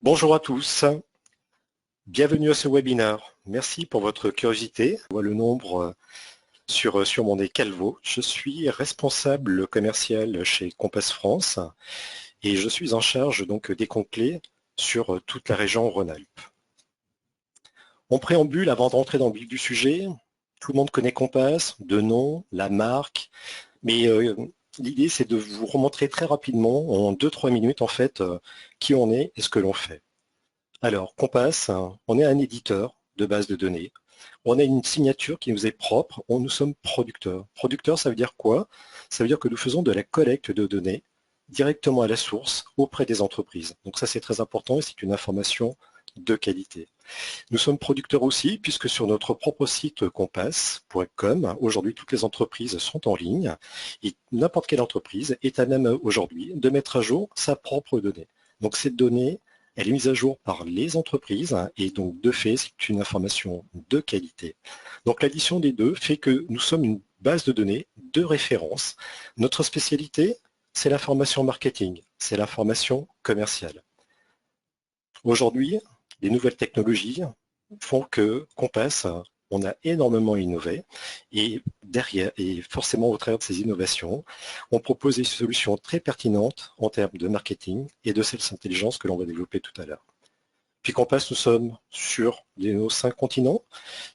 Bonjour à tous, bienvenue à ce webinaire. Merci pour votre curiosité. Je vois le nombre sur mon nez Calvo. Je suis responsable commercial chez Compass France et je suis en charge donc des comptes clés sur toute la région Rhône-Alpes. En préambule, avant de rentrer dans le vif du sujet, tout le monde connaît Compass, de nom, la marque, mais l'idée c'est de vous remontrer très rapidement, en 2-3 minutes en fait, qui on est et ce que l'on fait. Alors, Compass, on est un éditeur de base de données. On a une signature qui nous est propre. Nous sommes producteurs. Producteurs, ça veut dire quoi? Ça veut dire que nous faisons de la collecte de données directement à la source auprès des entreprises. Donc ça, c'est très important et c'est une information de qualité. Nous sommes producteurs aussi puisque sur notre propre site compass.com, aujourd'hui, toutes les entreprises sont en ligne et n'importe quelle entreprise est à même aujourd'hui de mettre à jour sa propre donnée. Donc cette donnée, elle est mise à jour par les entreprises et donc de fait, c'est une information de qualité. Donc l'addition des deux fait que nous sommes une base de données de référence. Notre spécialité, c'est l'information marketing, c'est l'information commerciale. Aujourd'hui, les nouvelles technologies font que Compass, on a énormément innové et derrière, et forcément au travers de ces innovations, on propose des solutions très pertinentes en termes de marketing et de sales intelligence que l'on va développer tout à l'heure. Puis Compass, nous sommes sur nos 5 continents.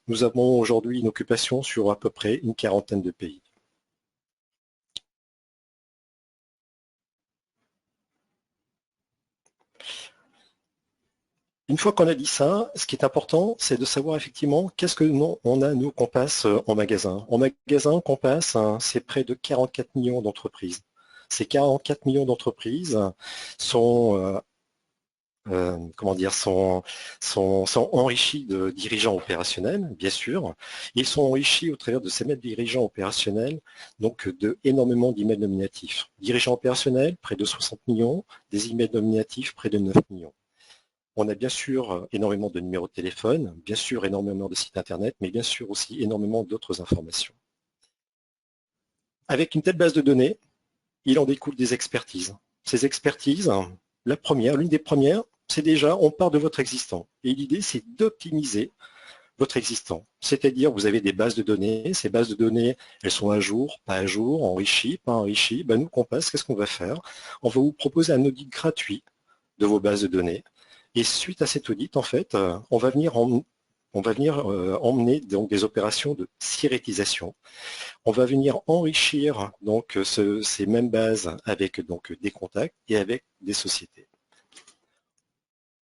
Nous avons aujourd'hui une occupation sur à peu près une quarantaine de pays. Une fois qu'on a dit ça, ce qui est important, c'est de savoir effectivement qu'est-ce que on a, nous, Compass en magasin. En magasin, Compass, c'est près de 44 millions d'entreprises. Ces 44 millions d'entreprises sont, sont enrichis de dirigeants opérationnels, bien sûr. Ils sont enrichis au travers de ces mêmes dirigeants opérationnels, donc de énormément d'emails nominatifs. Dirigeants opérationnels, près de 60 millions, des emails nominatifs, près de 9 millions. On a bien sûr énormément de numéros de téléphone, bien sûr énormément de sites internet, mais bien sûr aussi énormément d'autres informations. Avec une telle base de données, il en découle des expertises. Ces expertises, la première, l'une des premières, c'est déjà, on part de votre existant. Et l'idée, c'est d'optimiser votre existant. C'est-à-dire, vous avez des bases de données. Ces bases de données, elles sont à jour, pas à jour, enrichies, pas enrichies. Ben, nous, Compass, qu'est-ce qu'on va faire? On va vous proposer un audit gratuit de vos bases de données. Et suite à cet audit, en fait, on va venir emmener donc des opérations de syrétisation. On va venir enrichir donc ces mêmes bases avec donc des contacts et avec des sociétés.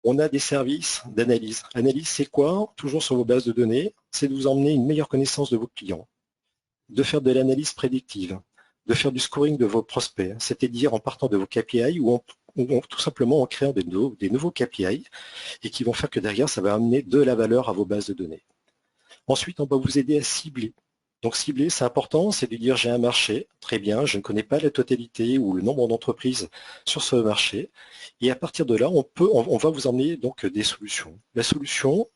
On a des services d'analyse. Analyse, c'est quoi? Toujours sur vos bases de données, c'est de vous emmener une meilleure connaissance de vos clients, de faire de l'analyse prédictive, de faire du scoring de vos prospects, c'est-à-dire en partant de vos KPI ou tout simplement en créant des nouveaux KPI et qui vont faire que derrière, ça va amener de la valeur à vos bases de données. Ensuite, on va vous aider à cibler. Donc cibler, c'est important, c'est de dire j'ai un marché, très bien, je ne connais pas la totalité ou le nombre d'entreprises sur ce marché. Et à partir de là, on va vous emmener donc des solutions. La solution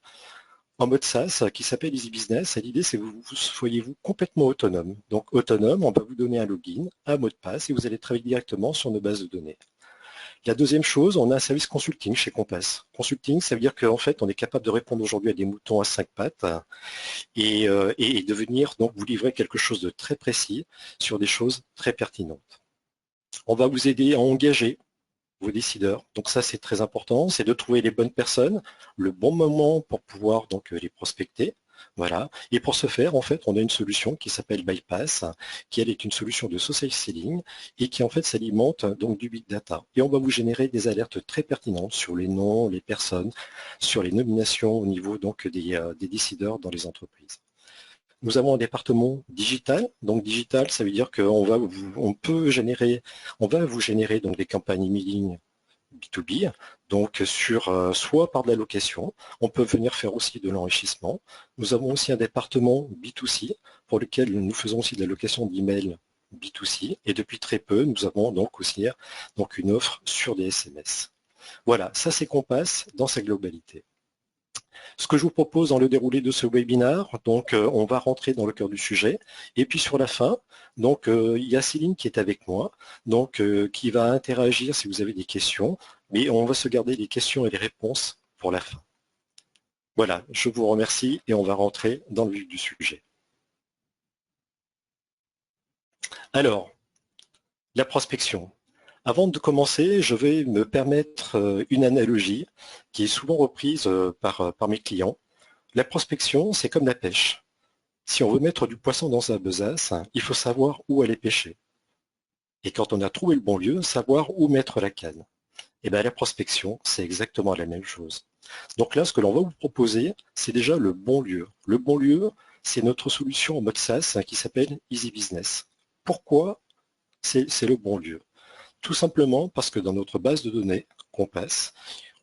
en mode SaaS qui s'appelle Easy Business, l'idée c'est que vous soyez-vous complètement autonome. Donc autonome, on va vous donner un login, un mot de passe et vous allez travailler directement sur nos bases de données. La deuxième chose, on a un service consulting chez Compass. Consulting, ça veut dire qu'en fait, on est capable de répondre aujourd'hui à des moutons à 5 pattes et de venir donc vous livrer quelque chose de très précis sur des choses très pertinentes. On va vous aider à engager vos décideurs. Donc ça, c'est très important, c'est de trouver les bonnes personnes, le bon moment pour pouvoir donc les prospecter. Voilà. Et pour ce faire, en fait, on a une solution qui s'appelle Bypass, qui elle est une solution de social selling et qui en fait s'alimente donc du big data. Et on va vous générer des alertes très pertinentes sur les noms, les personnes, sur les nominations au niveau donc des décideurs dans les entreprises. Nous avons un département digital. Donc digital, ça veut dire qu'on va vous générer donc des campagnes emailing B2B, donc soit par de la location, on peut venir faire aussi de l'enrichissement. Nous avons aussi un département B2C pour lequel nous faisons aussi de la location d'email B2C et depuis très peu, nous avons donc aussi une offre sur des SMS. Voilà, ça c'est Compass dans sa globalité. Ce que je vous propose dans le déroulé de ce webinaire, donc on va rentrer dans le cœur du sujet. Et puis sur la fin, donc il y a Céline qui est avec moi, donc qui va interagir si vous avez des questions. mais on va se garder les questions et les réponses pour la fin. Voilà, je vous remercie et on va rentrer dans le vif du sujet. Alors, la prospection. Avant de commencer, je vais me permettre une analogie qui est souvent reprise par mes clients. La prospection, c'est comme la pêche. Si on veut mettre du poisson dans sa besace, il faut savoir où aller pêcher. Et quand on a trouvé le bon lieu, savoir où mettre la canne. Et bien la prospection, c'est exactement la même chose. Donc là, ce que l'on va vous proposer, c'est déjà le bon lieu. Le bon lieu, c'est notre solution en mode SaaS qui s'appelle Easy Business. Pourquoi c'est le bon lieu? Tout simplement parce que dans notre base de données, Compass,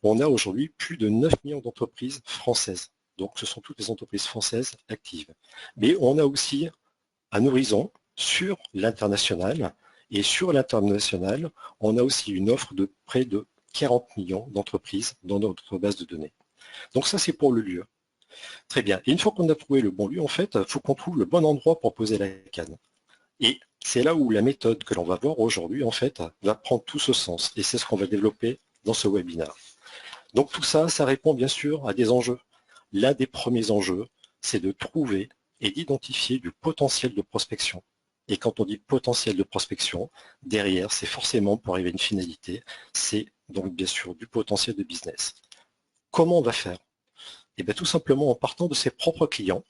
on a aujourd'hui plus de 9 millions d'entreprises françaises. Donc ce sont toutes les entreprises françaises actives. Mais on a aussi un horizon sur l'international. Et sur l'international, on a aussi une offre de près de 40 millions d'entreprises dans notre base de données. Donc ça, c'est pour le lieu. Très bien. Et une fois qu'on a trouvé le bon lieu, en fait, il faut qu'on trouve le bon endroit pour poser la canne. Et c'est là où la méthode que l'on va voir aujourd'hui, en fait, va prendre tout ce sens. Et c'est ce qu'on va développer dans ce webinaire. Donc tout ça, ça répond bien sûr à des enjeux. L'un des premiers enjeux, c'est de trouver et d'identifier du potentiel de prospection. Et quand on dit potentiel de prospection, derrière, c'est forcément pour arriver à une finalité, c'est donc bien sûr du potentiel de business. Comment on va faire? Eh bien tout simplement en partant de ses propres clients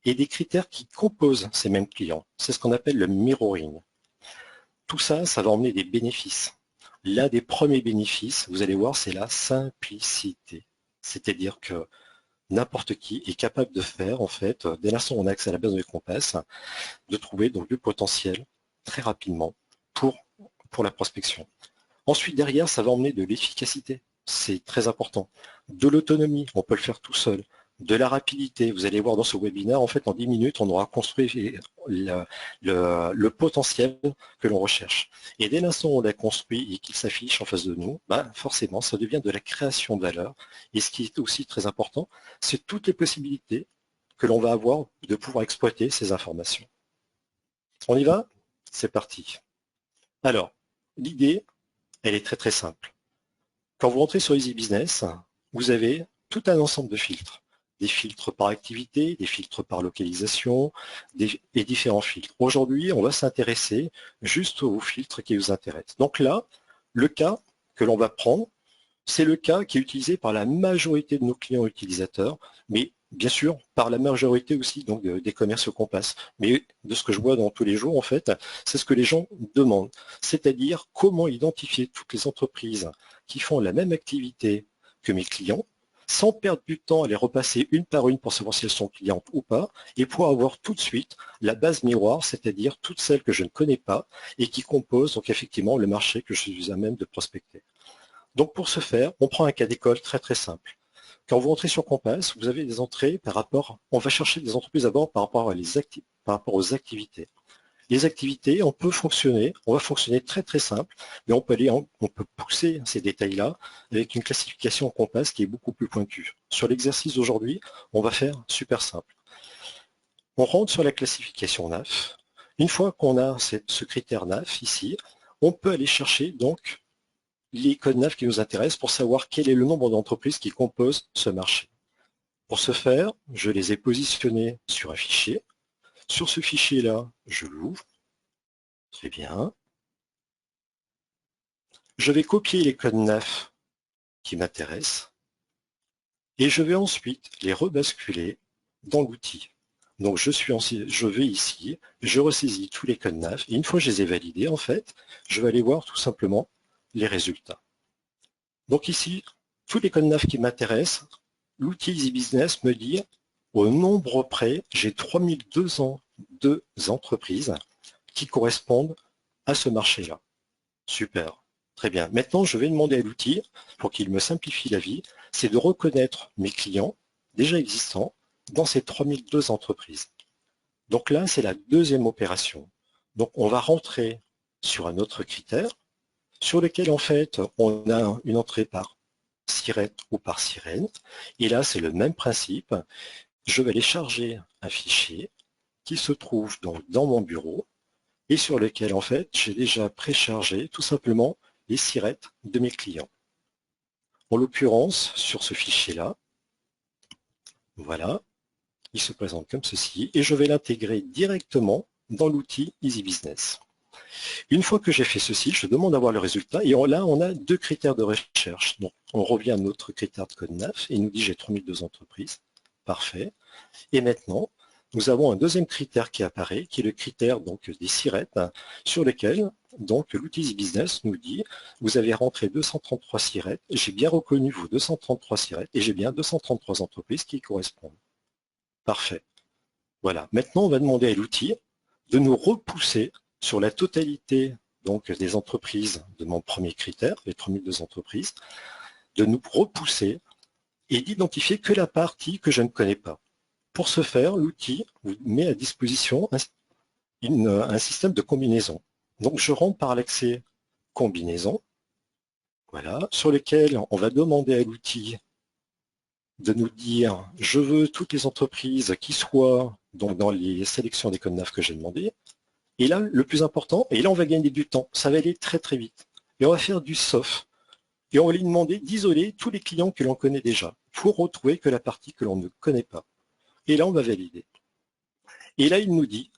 et des critères qui composent ces mêmes clients. C'est ce qu'on appelle le mirroring. Tout ça, ça va emmener des bénéfices. L'un des premiers bénéfices, vous allez voir, c'est la simplicité. C'est-à-dire que n'importe qui est capable de faire, en fait, dès l'instant où on a accès à la base de Compass, de trouver donc du potentiel très rapidement pour la prospection. Ensuite, derrière, ça va emmener de l'efficacité. C'est très important. De l'autonomie, on peut le faire tout seul. De la rapidité, vous allez voir dans ce webinaire, en fait, en 10 minutes, on aura construit le potentiel que l'on recherche. Et dès l'instant où on l'a construit et qu'il s'affiche en face de nous, forcément, ça devient de la création de valeur. Et ce qui est aussi très important, c'est toutes les possibilités que l'on va avoir de pouvoir exploiter ces informations. On y va? C'est parti. Alors, l'idée, elle est très très simple. Quand vous rentrez sur Easy Business, vous avez tout un ensemble de filtres. Des filtres par activité, des filtres par localisation, et différents filtres. Aujourd'hui, on va s'intéresser juste aux filtres qui vous intéressent. Donc là, le cas que l'on va prendre, c'est le cas qui est utilisé par la majorité de nos clients utilisateurs, mais bien sûr par la majorité aussi donc, des commerces Compass. Mais de ce que je vois dans tous les jours, en fait, c'est ce que les gens demandent. C'est-à-dire comment identifier toutes les entreprises qui font la même activité que mes clients, sans perdre du temps à les repasser une par une pour savoir si elles sont clientes ou pas, et pour avoir tout de suite la base miroir, c'est-à-dire toutes celles que je ne connais pas et qui composent donc effectivement le marché que je suis à même de prospecter. Donc pour ce faire, on prend un cas d'école très très simple. Quand vous entrez sur Compass, vous avez des entrées par rapport, on va chercher des entreprises d'abord par rapport aux activités. Les activités, on va fonctionner très très simple, mais on peut pousser ces détails-là avec une classification en Compass qui est beaucoup plus pointue. Sur l'exercice d'aujourd'hui, on va faire super simple. On rentre sur la classification NAF. Une fois qu'on a ce critère NAF ici, on peut aller chercher donc les codes NAF qui nous intéressent pour savoir quel est le nombre d'entreprises qui composent ce marché. Pour ce faire, je les ai positionnés sur un fichier. Sur ce fichier-là, je l'ouvre. Très bien. Je vais copier les codes NAF qui m'intéressent et je vais ensuite les rebasculer dans l'outil. Donc je vais ici, je ressaisis tous les codes NAF et une fois que je les ai validés, en fait, je vais aller voir tout simplement les résultats. Donc ici, tous les codes NAF qui m'intéressent, l'outil Easy Business me dit au nombre près, j'ai 3202 entreprises qui correspondent à ce marché-là. Super, très bien. Maintenant, je vais demander à l'outil, pour qu'il me simplifie la vie, c'est de reconnaître mes clients déjà existants dans ces 3002 entreprises. Donc là, c'est la deuxième opération. Donc on va rentrer sur un autre critère sur lequel en fait on a une entrée par SIRET ou par sirène. Et là, c'est le même principe. Je vais aller charger un fichier qui se trouve donc dans mon bureau et sur lequel en fait j'ai déjà préchargé tout simplement les sirettes de mes clients. En l'occurrence, sur ce fichier-là, voilà, il se présente comme ceci, et je vais l'intégrer directement dans l'outil Easy Business. Une fois que j'ai fait ceci, je demande d'avoir le résultat, et là, on a deux critères de recherche. Donc, on revient à notre critère de code NAF, et il nous dit j'ai 3002 entreprises. Parfait. Et maintenant, nous avons un deuxième critère qui apparaît, qui est le critère donc, des sirettes, sur lequel donc l'outil Easy Business nous dit vous avez rentré 233 sirettes, j'ai bien reconnu vos 233 sirettes, et j'ai bien 233 entreprises qui y correspondent. Parfait. Voilà. Maintenant, on va demander à l'outil de nous repousser sur la totalité donc, des entreprises de mon premier critère, les 3002 entreprises, de nous repousser et d'identifier que la partie que je ne connais pas. Pour ce faire, l'outil vous met à disposition un système de combinaison. Donc, je rentre par l'accès combinaison, voilà, sur lequel on va demander à l'outil de nous dire je veux toutes les entreprises qui soient donc, dans les sélections des codes NAF que j'ai demandé. Et là, le plus important, et là on va gagner du temps, ça va aller très très vite. Et on va faire du soft. Et on va lui demander d'isoler tous les clients que l'on connaît déjà pour retrouver que la partie que l'on ne connaît pas. Et là, on va valider. Et là, il nous dit,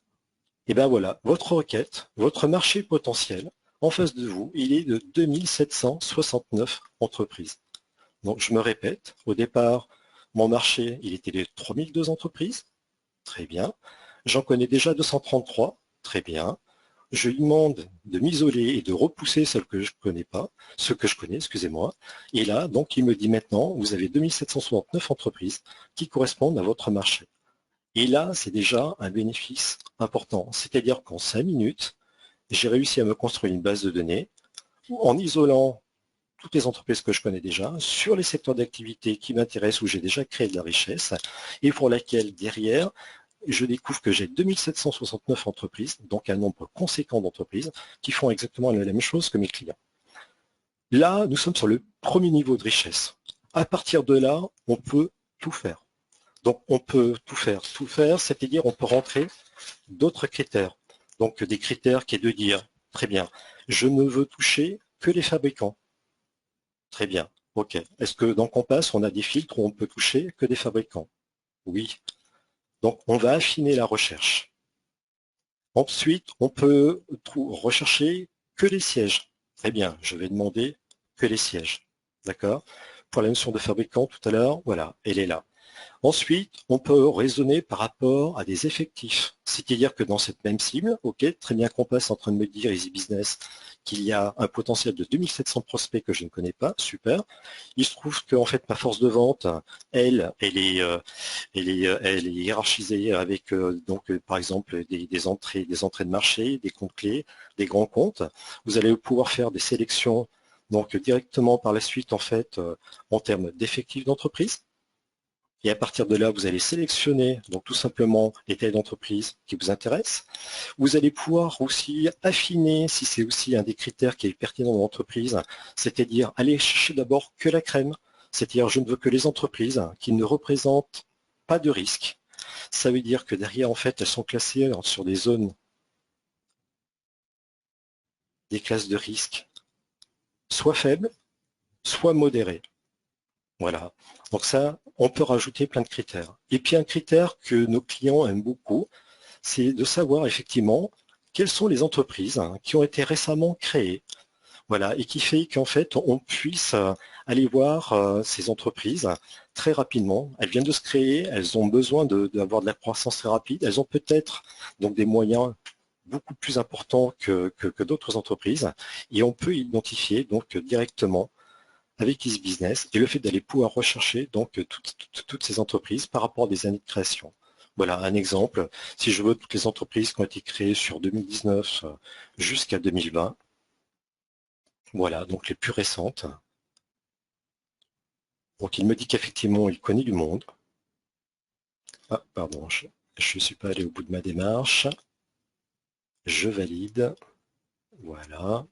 eh bien voilà, votre requête, votre marché potentiel, en face de vous, il est de 2769 entreprises. Donc, je me répète, au départ, mon marché, il était de 3002 entreprises. Très bien. J'en connais déjà 233. Très bien. Je lui demande de m'isoler et de repousser celles que je ne connais pas, ceux que je connais, excusez-moi. Et là, donc, il me dit maintenant, vous avez 2769 entreprises qui correspondent à votre marché. Et là, c'est déjà un bénéfice important. C'est-à-dire qu'en 5 minutes, j'ai réussi à me construire une base de données en isolant toutes les entreprises que je connais déjà, sur les secteurs d'activité qui m'intéressent, où j'ai déjà créé de la richesse, et pour laquelle, derrière, je découvre que j'ai 2769 entreprises, donc un nombre conséquent d'entreprises, qui font exactement la même chose que mes clients. Là, nous sommes sur le premier niveau de richesse. À partir de là, on peut tout faire. Donc, on peut tout faire, c'est-à-dire on peut rentrer d'autres critères. Donc, des critères qui est de dire, très bien, je ne veux toucher que les fabricants. Très bien, ok. Est-ce que dans Compass, on a des filtres où on peut toucher que des fabricants? Oui. Donc, on va affiner la recherche. Ensuite, on peut rechercher que les sièges. Très bien, je vais demander que les sièges. D'accord? Pour la notion de fabricant tout à l'heure, voilà, elle est là. Ensuite, on peut raisonner par rapport à des effectifs. C'est-à-dire que dans cette même cible, ok, très bien qu'on passe en train de me dire, Easy Business, qu'il y a un potentiel de 2700 prospects que je ne connais pas, super. Il se trouve que en fait, ma force de vente, elle est hiérarchisée avec donc par exemple des entrées de marché, des comptes clés, des grands comptes. Vous allez pouvoir faire des sélections donc directement par la suite en fait en termes d'effectifs d'entreprise. Et à partir de là, vous allez sélectionner donc tout simplement les tailles d'entreprise qui vous intéressent. Vous allez pouvoir aussi affiner si c'est aussi un des critères qui est pertinent dans l'entreprise, c'est-à-dire aller chercher d'abord que la crème, c'est-à-dire je ne veux que les entreprises qui ne représentent pas de risque. Ça veut dire que derrière, en fait, elles sont classées sur des zones, des classes de risque, soit faibles, soit modérées. Voilà. Donc ça, on peut rajouter plein de critères. Et puis un critère que nos clients aiment beaucoup, c'est de savoir effectivement quelles sont les entreprises qui ont été récemment créées. Voilà, et qui fait qu'en fait, on puisse aller voir ces entreprises très rapidement. Elles viennent de se créer, elles ont besoin d'avoir de la croissance très rapide, elles ont peut-être donc des moyens beaucoup plus importants que d'autres entreprises, et on peut identifier donc directement avec Easy Business et le fait d'aller pouvoir rechercher donc toutes ces entreprises par rapport à des années de création. Voilà un exemple. Si je veux toutes les entreprises qui ont été créées sur 2019 jusqu'à 2020, voilà, donc les plus récentes. Donc il me dit qu'effectivement il connaît du monde. Ah, pardon, je ne suis pas allé au bout de ma démarche. Je valide. Voilà.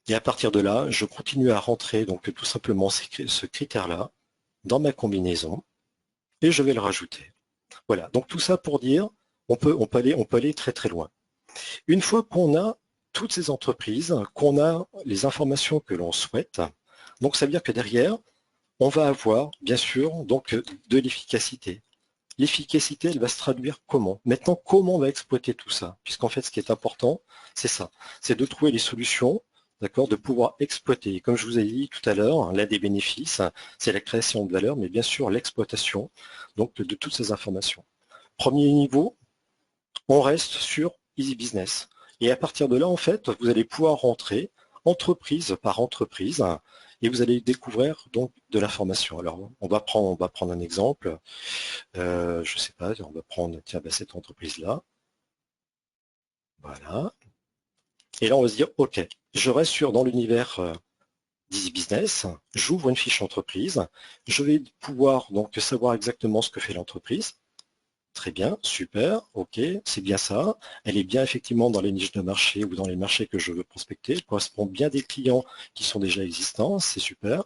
Et à partir de là, je continue à rentrer donc tout simplement ce critère-là dans ma combinaison et je vais le rajouter. Voilà, donc tout ça pour dire, on peut aller très très loin. Une fois qu'on a toutes ces entreprises qu'on a les informations que l'on souhaite. Donc ça veut dire que derrière, on va avoir bien sûr donc de l'efficacité. L'efficacité, elle va se traduire comment? Maintenant, comment on va exploiter tout ça? Puisqu'en fait, ce qui est important, c'est ça, c'est de trouver les solutions, d'accord, de pouvoir exploiter. Et comme je vous ai dit tout à l'heure, l'un des bénéfices, c'est la création de valeur, mais bien sûr l'exploitation donc de toutes ces informations. Premier niveau, on reste sur Easy Business. Et à partir de là, en fait, vous allez pouvoir rentrer entreprise par entreprise et vous allez découvrir donc de l'information. Alors, on va prendre un exemple. Je ne sais pas, on va prendre tiens, cette entreprise-là. Voilà. Et là, on va se dire, OK, je reste dans l'univers d'Easy Business, j'ouvre une fiche entreprise, je vais pouvoir donc savoir exactement ce que fait l'entreprise. Très bien, super, ok, c'est bien ça. Elle est bien effectivement dans les niches de marché ou dans les marchés que je veux prospecter. Elle correspond bien des clients qui sont déjà existants, c'est super.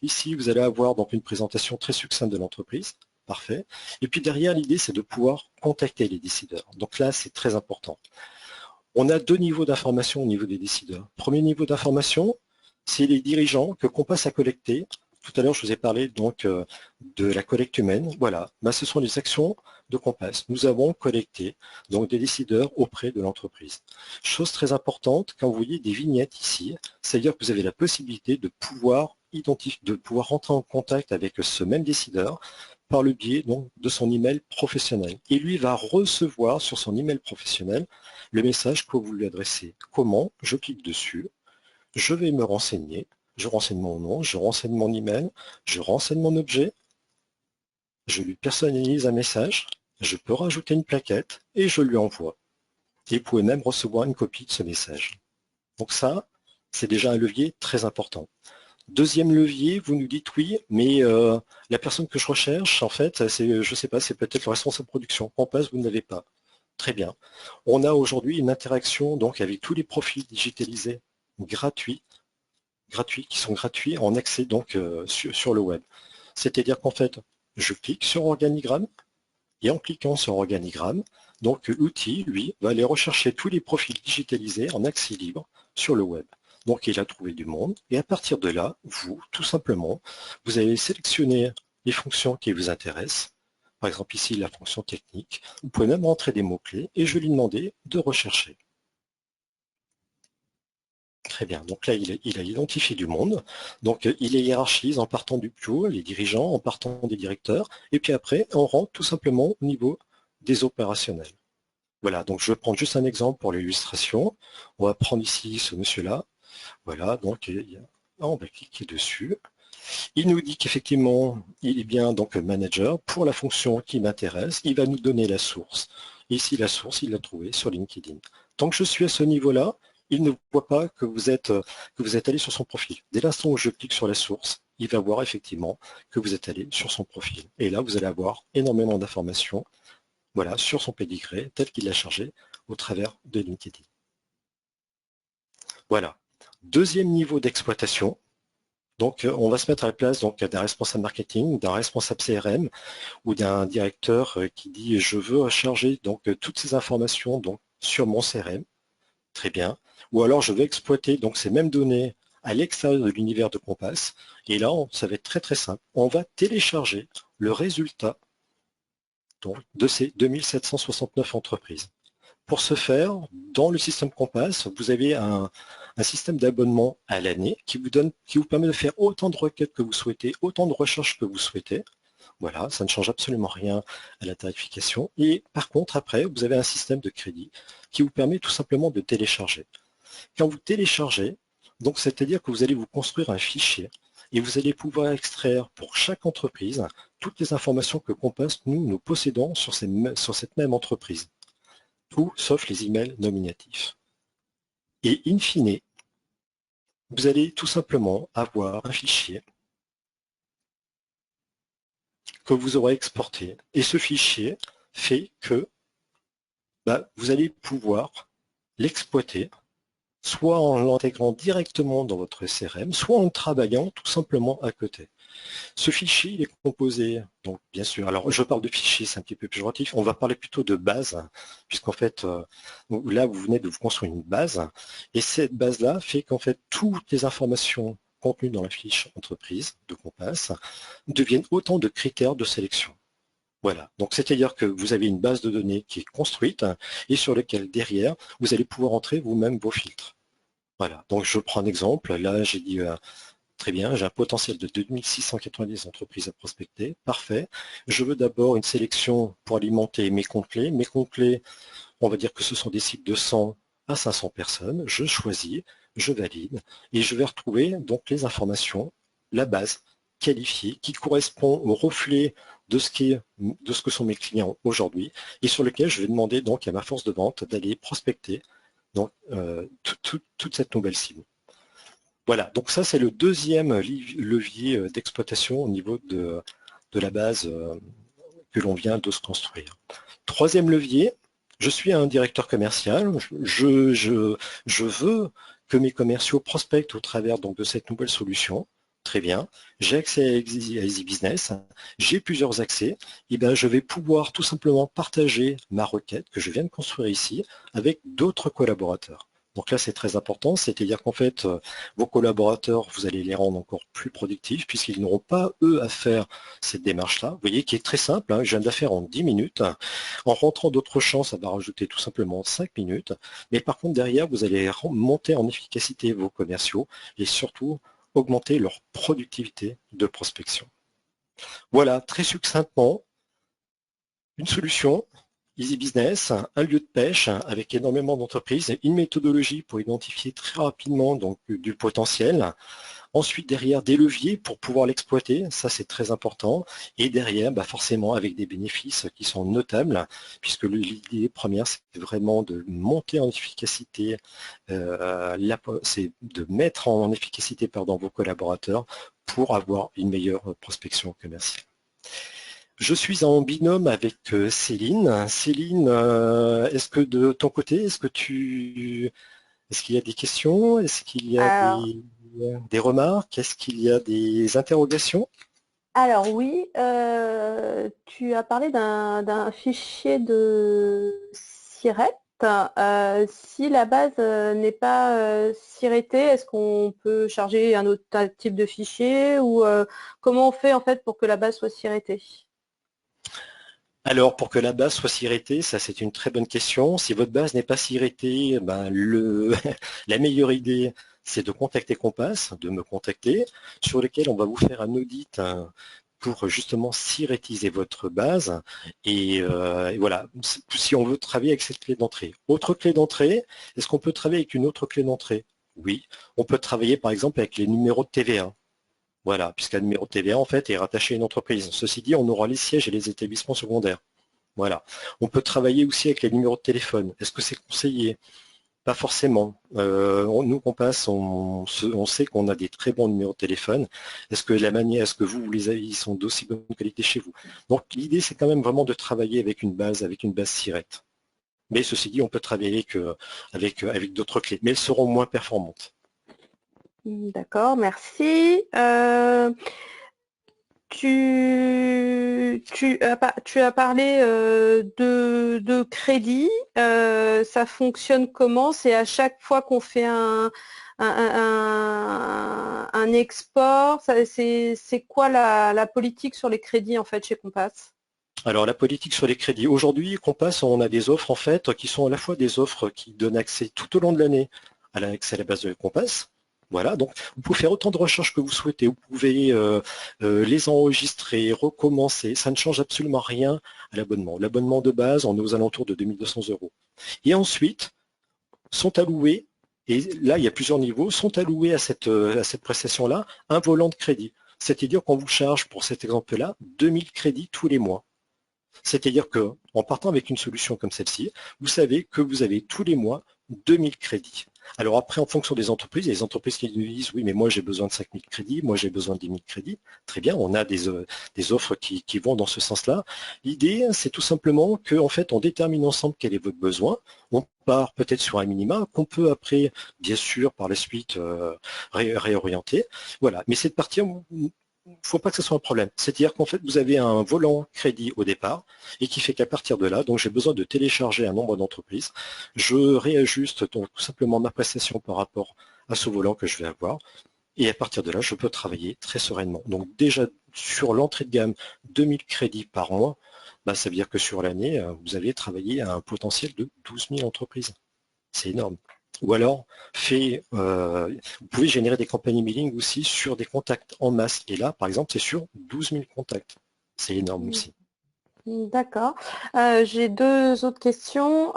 Ici, vous allez avoir donc une présentation très succincte de l'entreprise. Parfait. Et puis derrière, l'idée, c'est de pouvoir contacter les décideurs. Donc là, c'est très important. On a deux niveaux d'information au niveau des décideurs. Premier niveau d'information, c'est les dirigeants que Compass a collectés. Tout à l'heure, je vous ai parlé donc de la collecte humaine. Voilà, ce sont les actions de Compass. Nous avons collecté donc des décideurs auprès de l'entreprise. Chose très importante, quand vous voyez des vignettes ici, c'est-à-dire que vous avez la possibilité de pouvoir identifier, de pouvoir rentrer en contact avec ce même décideur par le biais donc, de son email professionnel. Et lui va recevoir sur son email professionnel le message que vous lui adressez. Comment? Je clique dessus, je vais me renseigner, je renseigne mon nom, je renseigne mon email, je renseigne mon objet, je lui personnalise un message, je peux rajouter une plaquette et je lui envoie. Et vous pouvez même recevoir une copie de ce message. Donc ça, c'est déjà un levier très important. Deuxième levier, vous nous dites oui, mais la personne que je recherche, en fait, c'est, je ne sais pas, c'est peut-être le responsable de production. En place, vous ne l'avez pas. Très bien. On a aujourd'hui une interaction donc avec tous les profils digitalisés gratuits, qui sont gratuits en accès donc sur le web. C'est-à-dire qu'en fait, je clique sur organigramme et en cliquant sur organigramme, donc l'outil, lui, va aller rechercher tous les profils digitalisés en accès libre sur le web. Donc il a trouvé du monde et à partir de là, vous, tout simplement, vous allez sélectionner les fonctions qui vous intéressent. Par exemple ici, la fonction technique. Vous pouvez même rentrer des mots-clés et je vais lui demander de rechercher. Très bien, donc là il a identifié du monde, donc il les hiérarchise en partant du plus haut, les dirigeants, en partant des directeurs, et puis après on rentre tout simplement au niveau des opérationnels. Voilà, donc je vais prendre juste un exemple pour l'illustration. On va prendre ici ce monsieur-là. Voilà, donc on va cliquer dessus. Il nous dit qu'effectivement, il est bien donc manager pour la fonction qui m'intéresse. Il va nous donner la source. Ici, la source, il l'a trouvée sur LinkedIn. Tant que je suis à ce niveau-là, il ne voit pas que vous êtes allé sur son profil. Dès l'instant où je clique sur la source, il va voir effectivement que vous êtes allé sur son profil. Et là, vous allez avoir énormément d'informations voilà, sur son pédigré tel qu'il l'a chargé au travers de LinkedIn. Voilà. Deuxième niveau d'exploitation. Donc, on va se mettre à la place d'un responsable marketing, d'un responsable CRM ou d'un directeur qui dit je veux charger donc toutes ces informations donc sur mon CRM. Très bien. Ou alors je veux exploiter donc ces mêmes données à l'extérieur de l'univers de Compass. Et là, ça va être très très simple. On va télécharger le résultat donc, de ces 2769 entreprises. Pour ce faire, dans le système Compass, vous avez un système d'abonnement à l'année qui vous permet de faire autant de requêtes que vous souhaitez, autant de recherches que vous souhaitez. Voilà, ça ne change absolument rien à la tarification. Et par contre, après, vous avez un système de crédit qui vous permet tout simplement de télécharger. Quand vous téléchargez, donc c'est-à-dire que vous allez vous construire un fichier et vous allez pouvoir extraire pour chaque entreprise toutes les informations que Compass, nous possédons sur cette même entreprise. Tout sauf les emails nominatifs. Et in fine, vous allez tout simplement avoir un fichier que vous aurez exporté. Et ce fichier fait que vous allez pouvoir l'exploiter soit en l'intégrant directement dans votre CRM, soit en travaillant tout simplement à côté. Ce fichier, il est composé, donc bien sûr, alors je parle de fichier, c'est un petit peu péjoratif, on va parler plutôt de base, puisqu'en fait, là, vous venez de vous construire une base, et cette base-là fait qu'en fait, toutes les informations contenues dans la fiche entreprise de Compass deviennent autant de critères de sélection. Voilà, donc c'est-à-dire que vous avez une base de données qui est construite et sur laquelle derrière, vous allez pouvoir entrer vous-même vos filtres. Voilà, donc je prends un exemple, là j'ai dit très bien, j'ai un potentiel de 2690 entreprises à prospecter, parfait. Je veux d'abord une sélection pour alimenter mes comptes-clés. Mes comptes-clés, on va dire que ce sont des sites de 100 à 500 personnes. Je choisis, je valide et je vais retrouver donc les informations, la base qualifiée qui correspond au reflet de ce que sont mes clients aujourd'hui et sur lequel je vais demander donc à ma force de vente d'aller prospecter donc, toute cette nouvelle cible. Voilà, donc ça c'est le deuxième levier d'exploitation au niveau de la base que l'on vient de se construire. Troisième levier, je suis un directeur commercial, je veux que mes commerciaux prospectent au travers donc, de cette nouvelle solution. Très bien, j'ai accès à Easy Business, j'ai plusieurs accès, et bien je vais pouvoir tout simplement partager ma requête que je viens de construire ici avec d'autres collaborateurs. Donc là, c'est très important, c'est-à-dire qu'en fait, vos collaborateurs, vous allez les rendre encore plus productifs puisqu'ils n'auront pas, eux, à faire cette démarche-là. Vous voyez, qui est très simple, hein, je viens de la faire en 10 minutes. En rentrant d'autres champs, ça va rajouter tout simplement 5 minutes. Mais par contre, derrière, vous allez monter en efficacité vos commerciaux et surtout augmenter leur productivité de prospection. Voilà, très succinctement, une solution Easy Business, un lieu de pêche avec énormément d'entreprises, une méthodologie pour identifier très rapidement donc, du potentiel. Ensuite, derrière, des leviers pour pouvoir l'exploiter, ça c'est très important. Et derrière, forcément, avec des bénéfices qui sont notables, puisque l'idée première, c'est vraiment de monter en efficacité, c'est de mettre en efficacité vos collaborateurs pour avoir une meilleure prospection commerciale. Je suis en binôme avec Céline. Céline, est-ce que de ton côté, est-ce qu'il y a des questions? Est-ce qu'il y a Alors, des remarques? Est-ce qu'il y a des interrogations? alors oui, tu as parlé d'un fichier de Siret. Si la base n'est pas siretée, est-ce qu'on peut charger un autre type de fichier ou comment on fait en fait pour que la base soit siretée? Alors, pour que la base soit siretée, ça c'est une très bonne question. Si votre base n'est pas siretée, la meilleure idée, c'est de contacter Compass, de me contacter, sur lequel on va vous faire un audit pour justement sirétiser votre base. Et voilà, si on veut travailler avec cette clé d'entrée. Autre clé d'entrée, est-ce qu'on peut travailler avec une autre clé d'entrée? Oui, on peut travailler par exemple avec les numéros de TVA. Voilà, puisqu'un numéro de TVA en fait est rattaché à une entreprise. Ceci dit, on aura les sièges et les établissements secondaires. Voilà. On peut travailler aussi avec les numéros de téléphone. Est-ce que c'est conseillé? Pas forcément. Nous, Compass, on sait qu'on a des très bons numéros de téléphone. Est-ce que vous les avez, ils sont d'aussi bonne qualité chez vous? Donc l'idée, c'est quand même vraiment de travailler avec une base SIRET. Mais ceci dit, on peut travailler avec d'autres clés, mais elles seront moins performantes. D'accord, merci. Tu as parlé de crédit. Ça fonctionne comment? C'est à chaque fois qu'on fait un export. C'est quoi la politique sur les crédits en fait chez Compass? Alors la politique sur les crédits. Aujourd'hui, Compass, on a des offres en fait qui sont à la fois des offres qui donnent accès tout au long de l'année à l'accès à la base de Compass. Voilà, donc vous pouvez faire autant de recherches que vous souhaitez, vous pouvez les enregistrer, recommencer, ça ne change absolument rien à l'abonnement. L'abonnement de base, on est aux alentours de 2200 euros. Et ensuite, sont alloués, et là il y a plusieurs niveaux, sont alloués à cette prestation-là un volant de crédit. C'est-à-dire qu'on vous charge pour cet exemple-là 2000 crédits tous les mois. C'est-à-dire qu'en partant avec une solution comme celle-ci, vous savez que vous avez tous les mois 2000 crédits. Alors après, en fonction des entreprises, il y a des entreprises qui nous disent oui, mais moi j'ai besoin de 5 000 crédits, moi j'ai besoin de 10 000 crédits. Très bien, on a des offres qui vont dans ce sens-là. L'idée, c'est tout simplement qu'en fait, on détermine ensemble quel est votre besoin. On part peut-être sur un minima qu'on peut après, bien sûr, par la suite réorienter. Voilà, mais cette partie, il ne faut pas que ce soit un problème. C'est-à-dire qu'en fait, vous avez un volant crédit au départ et qui fait qu'à partir de là, donc j'ai besoin de télécharger un nombre d'entreprises. Je réajuste donc tout simplement ma prestation par rapport à ce volant que je vais avoir. Et à partir de là, je peux travailler très sereinement. Donc déjà, sur l'entrée de gamme, 2000 crédits par mois, bah, ça veut dire que sur l'année, vous allez travailler à un potentiel de 12 000 entreprises. C'est énorme. Ou alors, vous pouvez générer des campagnes emailing aussi sur des contacts en masse. Et là, par exemple, c'est sur 12 000 contacts. C'est énorme aussi. D'accord. J'ai deux autres questions.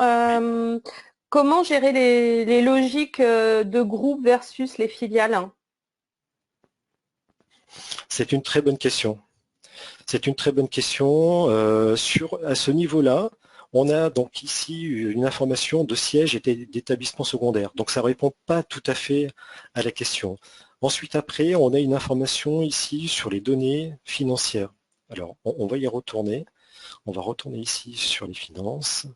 Comment gérer les logiques de groupe versus les filiales? C'est une très bonne question. C'est une très bonne question. À ce niveau-là, on a donc ici une information de siège et d'établissement secondaire. Donc ça ne répond pas tout à fait à la question. Ensuite, après, on a une information ici sur les données financières. Alors, on va y retourner. On va retourner ici sur les finances.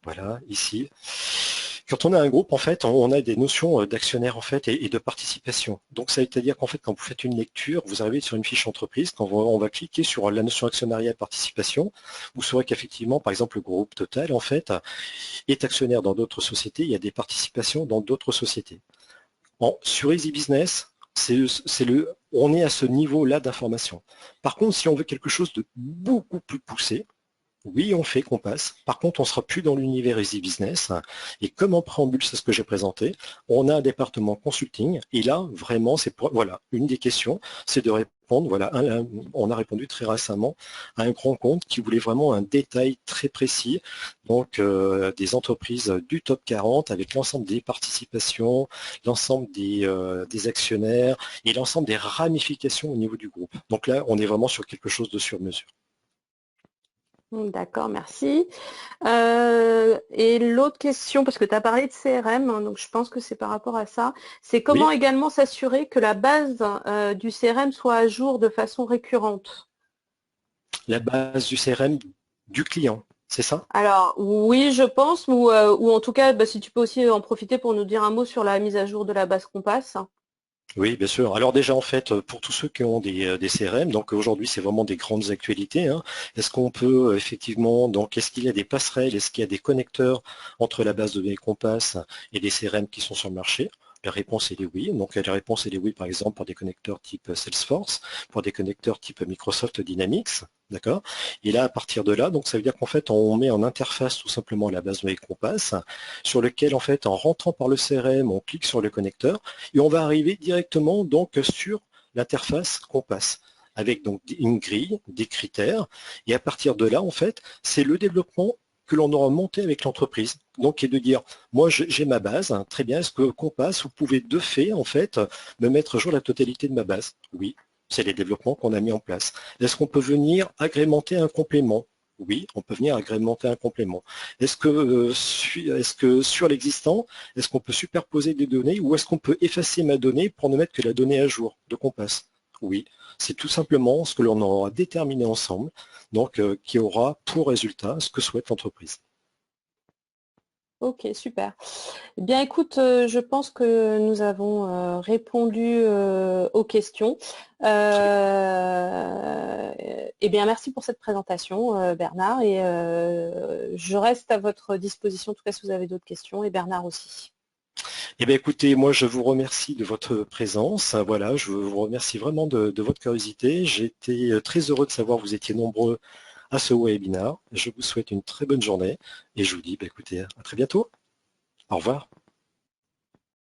Voilà, ici. Quand on a un groupe, en fait, on a des notions d'actionnaire en fait et de participation. Donc, ça veut dire qu'en fait, quand vous faites une lecture, vous arrivez sur une fiche entreprise, quand on va cliquer sur la notion actionnariat participation, vous saurez qu'effectivement, par exemple, le groupe Total, en fait, est actionnaire dans d'autres sociétés, il y a des participations dans d'autres sociétés. Sur Easy Business, on est à ce niveau-là d'information. Par contre, si on veut quelque chose de beaucoup plus poussé, oui, on fait qu'on passe. Par contre, on ne sera plus dans l'univers Easy Business. Et comme en préambule, c'est ce que j'ai présenté, on a un département consulting. Et là, vraiment, voilà, une des questions, c'est de répondre. Voilà, on a répondu très récemment à un grand compte qui voulait vraiment un détail très précis. Donc, des entreprises du top 40 avec l'ensemble des participations, l'ensemble des actionnaires et l'ensemble des ramifications au niveau du groupe. Donc là, on est vraiment sur quelque chose de sur mesure. D'accord, merci. Et l'autre question, parce que tu as parlé de CRM, hein, donc je pense que c'est par rapport à ça, c'est comment Oui. également s'assurer que la base du CRM soit à jour de façon récurrente? La base du CRM du client, c'est ça? Alors oui, je pense, ou en tout cas, bah, si tu peux aussi en profiter pour nous dire un mot sur la mise à jour de la base Compass. Oui, bien sûr. Alors déjà, en fait, pour tous ceux qui ont des CRM, donc aujourd'hui, c'est vraiment des grandes actualités, hein. Est-ce qu'on peut effectivement, donc est-ce qu'il y a des passerelles, est-ce qu'il y a des connecteurs entre la base de données Compass et des CRM qui sont sur le marché? La réponse est oui. Donc la réponse est oui, par exemple, pour des connecteurs type Salesforce, pour des connecteurs type Microsoft Dynamics, d'accord? Et là, à partir de là, donc ça veut dire qu'en fait, on met en interface tout simplement la base de données Compass, sur lequel, en fait, en rentrant par le CRM, on clique sur le connecteur et on va arriver directement donc sur l'interface Compass avec donc une grille, des critères, et à partir de là, en fait, c'est le développement que l'on aura monté avec l'entreprise. Donc, et de dire, moi, j'ai ma base, hein, très bien, est-ce que Compass, vous pouvez de fait, en fait, me mettre à jour la totalité de ma base? Oui, c'est les développements qu'on a mis en place. Est-ce qu'on peut venir agrémenter un complément? Oui, on peut venir agrémenter un complément. Est-ce que sur l'existant, est-ce qu'on peut superposer des données ou est-ce qu'on peut effacer ma donnée pour ne mettre que la donnée à jour de Compass? Oui, c'est tout simplement ce que l'on aura déterminé ensemble, donc qui aura pour résultat ce que souhaite l'entreprise. Ok, super. Eh bien, écoute, je pense que nous avons répondu aux questions. Très bien. Eh bien, merci pour cette présentation, Bernard, et je reste à votre disposition, en tout cas, si vous avez d'autres questions, et Bernard aussi. Eh bien, écoutez, moi, je vous remercie de votre présence. Voilà, je vous remercie vraiment de votre curiosité. J'ai été très heureux de savoir que vous étiez nombreux à ce webinaire. Je vous souhaite une très bonne journée et je vous dis, écoutez, à très bientôt. Au revoir.